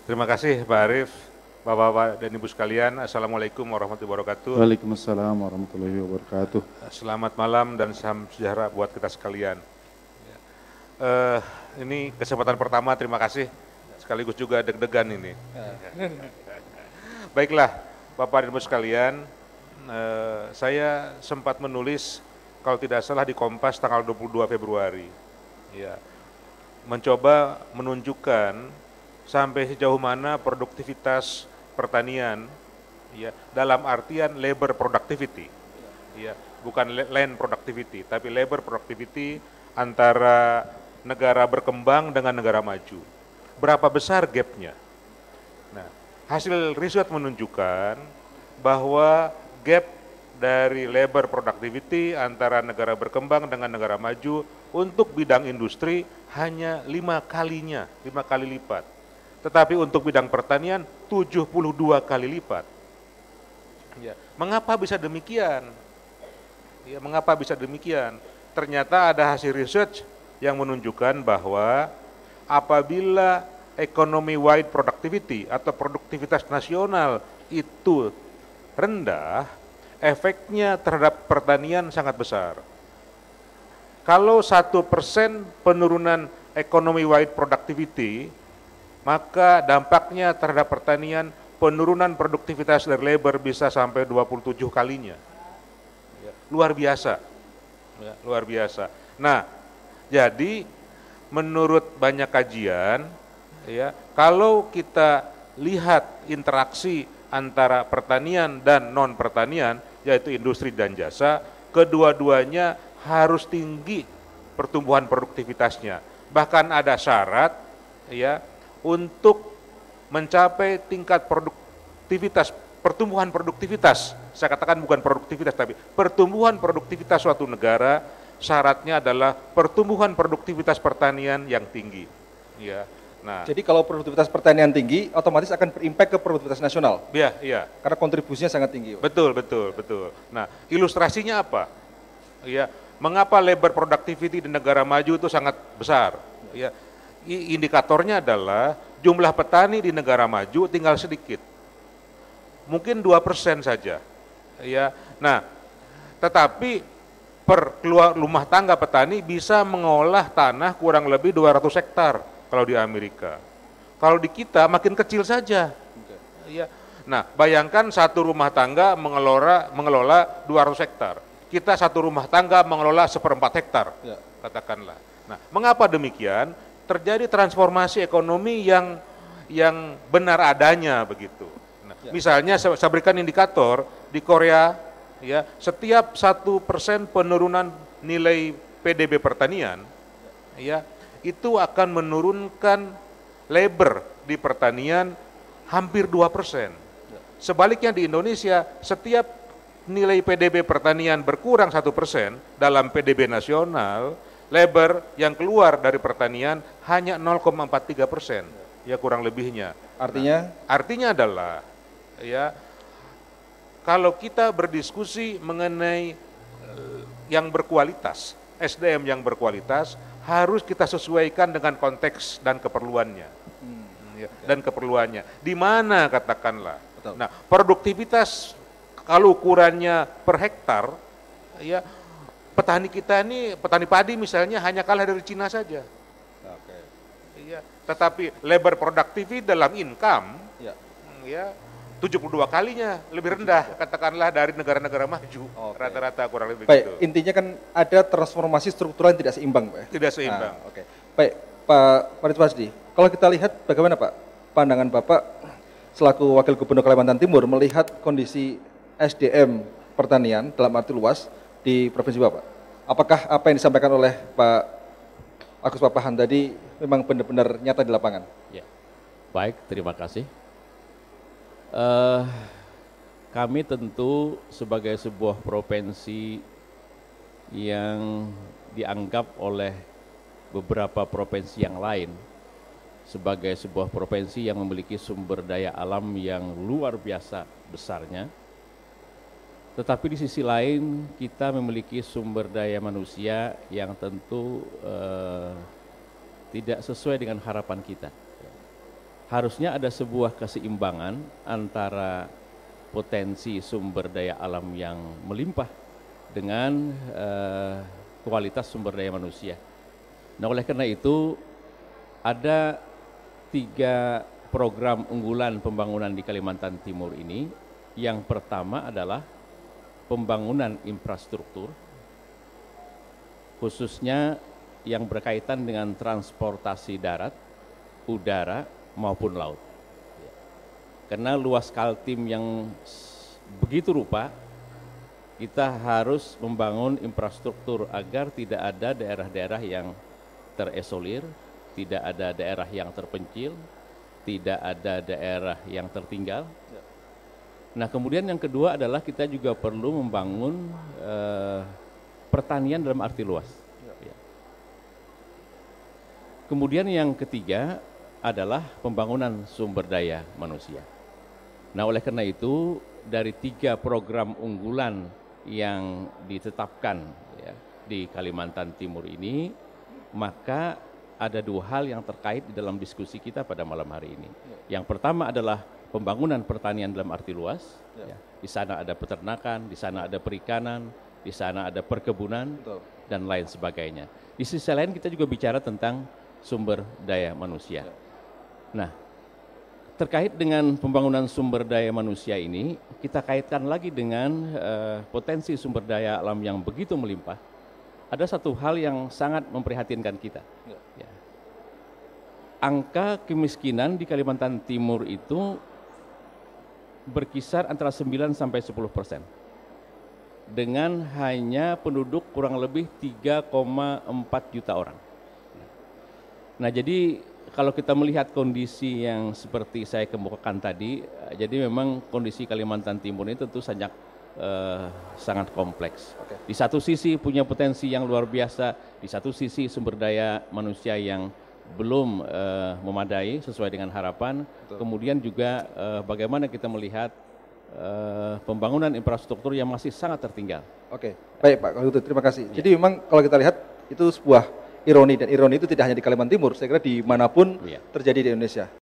Terima kasih Pak Arief, Bapak-Bapak dan Ibu sekalian. Assalamualaikum warahmatullahi wabarakatuh. Waalaikumsalam warahmatullahi wabarakatuh. Selamat malam dan salam sejahtera buat kita sekalian. Eh, ini kesempatan pertama, terima kasih. Sekaligus juga deg-degan ini. Baiklah, Bapak dan Ibu sekalian, saya sempat menulis kalau tidak salah di Kompas tanggal 22 Februari. Ya, mencoba menunjukkan sampai sejauh mana produktivitas pertanian, ya, dalam artian labor productivity, ya, bukan land productivity, tapi labor productivity antara negara berkembang dengan negara maju. Berapa besar gapnya? Nah, hasil riset menunjukkan bahwa gap dari labor productivity antara negara berkembang dengan negara maju untuk bidang industri hanya 5 kali lipat. Tetapi untuk bidang pertanian 72 kali lipat. Ya, mengapa bisa demikian? Ya, mengapa bisa demikian? Ternyata ada hasil research yang menunjukkan bahwa apabila economy wide productivity atau produktivitas nasional itu rendah, efeknya terhadap pertanian sangat besar. Kalau 1% penurunan economy wide productivity, maka dampaknya terhadap pertanian penurunan produktivitas dari labor bisa sampai 27 kalinya. Ya, luar biasa. Ya, luar biasa. Nah, jadi menurut banyak kajian, ya, kalau kita lihat interaksi antara pertanian dan non pertanian, yaitu industri dan jasa, kedua-duanya harus tinggi pertumbuhan produktivitasnya. Bahkan ada syarat, ya, untuk mencapai tingkat pertumbuhan produktivitas, saya katakan bukan produktivitas tapi pertumbuhan produktivitas suatu negara, syaratnya adalah pertumbuhan produktivitas pertanian yang tinggi. Ya, nah. Jadi kalau produktivitas pertanian tinggi, otomatis akan berimpact ke produktivitas nasional. Iya, iya. Karena kontribusinya sangat tinggi. Betul, betul, betul. Nah, ilustrasinya apa? Ya, mengapa labor productivity di negara maju itu sangat besar? Ya, indikatornya adalah jumlah petani di negara maju tinggal sedikit, mungkin 2% saja. Ya, nah, tetapi per rumah tangga petani bisa mengolah tanah kurang lebih 200 hektar kalau di Amerika. Kalau di kita makin kecil saja. Ya, nah, bayangkan satu rumah tangga mengelola 200 hektar. Kita satu rumah tangga mengelola 1/4 hektar, ya, katakanlah. Nah, mengapa demikian? Terjadi transformasi ekonomi yang benar adanya begitu. Nah, ya. Misalnya saya berikan indikator di Korea, ya, setiap 1% penurunan nilai PDB pertanian, ya, itu akan menurunkan labor di pertanian hampir 2%. Sebaliknya di Indonesia, setiap nilai PDB pertanian berkurang 1% dalam PDB nasional, labor yang keluar dari pertanian hanya 0,43%, ya kurang lebihnya. Artinya? Nah, artinya adalah, ya, kalau kita berdiskusi mengenai yang berkualitas, SDM yang berkualitas, harus kita sesuaikan dengan konteks dan keperluannya. Ya, dan keperluannya. Di mana katakanlah. Betul. Nah, produktivitas kalau ukurannya per hektar, ya, petani kita ini, petani padi misalnya hanya kalah dari Cina saja. Oke. Ya, tetapi labor productivity dalam income, ya, ya 72 kalinya lebih rendah, katakanlah dari negara-negara maju. Rata-rata kurang lebih baik, gitu. Intinya kan ada transformasi struktural yang tidak seimbang, Pak. Tidak seimbang. Nah, oke. Baik, Pak Farid Wasdi, kalau kita lihat bagaimana, Pak, pandangan Bapak selaku Wakil Gubernur Kalimantan Timur melihat kondisi SDM pertanian dalam arti luas di Provinsi Bapak? Apakah apa yang disampaikan oleh Pak Agus Papahan tadi memang benar-benar nyata di lapangan? Ya, baik, terima kasih. Kami tentu sebagai sebuah provinsi yang dianggap oleh beberapa provinsi yang lain sebagai sebuah provinsi yang memiliki sumber daya alam yang luar biasa besarnya. Tetapi di sisi lain kita memiliki sumber daya manusia yang tentu tidak sesuai dengan harapan kita. harusnya ada sebuah keseimbangan antara potensi sumber daya alam yang melimpah dengan kualitas sumber daya manusia. Nah, oleh karena itu ada 3 program unggulan pembangunan di Kalimantan Timur ini. Yang pertama adalah pembangunan infrastruktur, khususnya yang berkaitan dengan transportasi darat, udara, maupun laut. Karena luas Kaltim yang begitu rupa, kita harus membangun infrastruktur agar tidak ada daerah-daerah yang terisolir, tidak ada daerah yang terpencil, tidak ada daerah yang tertinggal. Nah, kemudian yang kedua adalah kita juga perlu membangun pertanian dalam arti luas. Kemudian yang ketiga adalah pembangunan sumber daya manusia. Nah, oleh karena itu dari 3 program unggulan yang ditetapkan ya, di Kalimantan Timur ini, maka ada 2 hal yang terkait di dalam diskusi kita pada malam hari ini. Yang pertama adalah pembangunan pertanian dalam arti luas. Ya. Di sana ada peternakan, di sana ada perikanan, di sana ada perkebunan, dan lain sebagainya. Di sisi lain kita juga bicara tentang sumber daya manusia. Nah, terkait dengan pembangunan sumber daya manusia ini, kita kaitkan lagi dengan potensi sumber daya alam yang begitu melimpah. Ada satu hal yang sangat memprihatinkan kita. Ya. Angka kemiskinan di Kalimantan Timur itu berkisar antara 9 sampai 10%. Dengan hanya penduduk kurang lebih 3,4 juta orang. Nah, jadi kalau kita melihat kondisi yang seperti saya kemukakan tadi, jadi memang kondisi Kalimantan Timur ini tentu sangat kompleks. Di satu sisi punya potensi yang luar biasa, di satu sisi sumber daya manusia yang belum memadai sesuai dengan harapan. Kemudian juga bagaimana kita melihat pembangunan infrastruktur yang masih sangat tertinggal. Oke, baik Pak, kalau gitu terima kasih. Jadi memang kalau kita lihat itu sebuah ironi, dan ironi itu tidak hanya di Kalimantan Timur, saya kira dimanapun terjadi di Indonesia.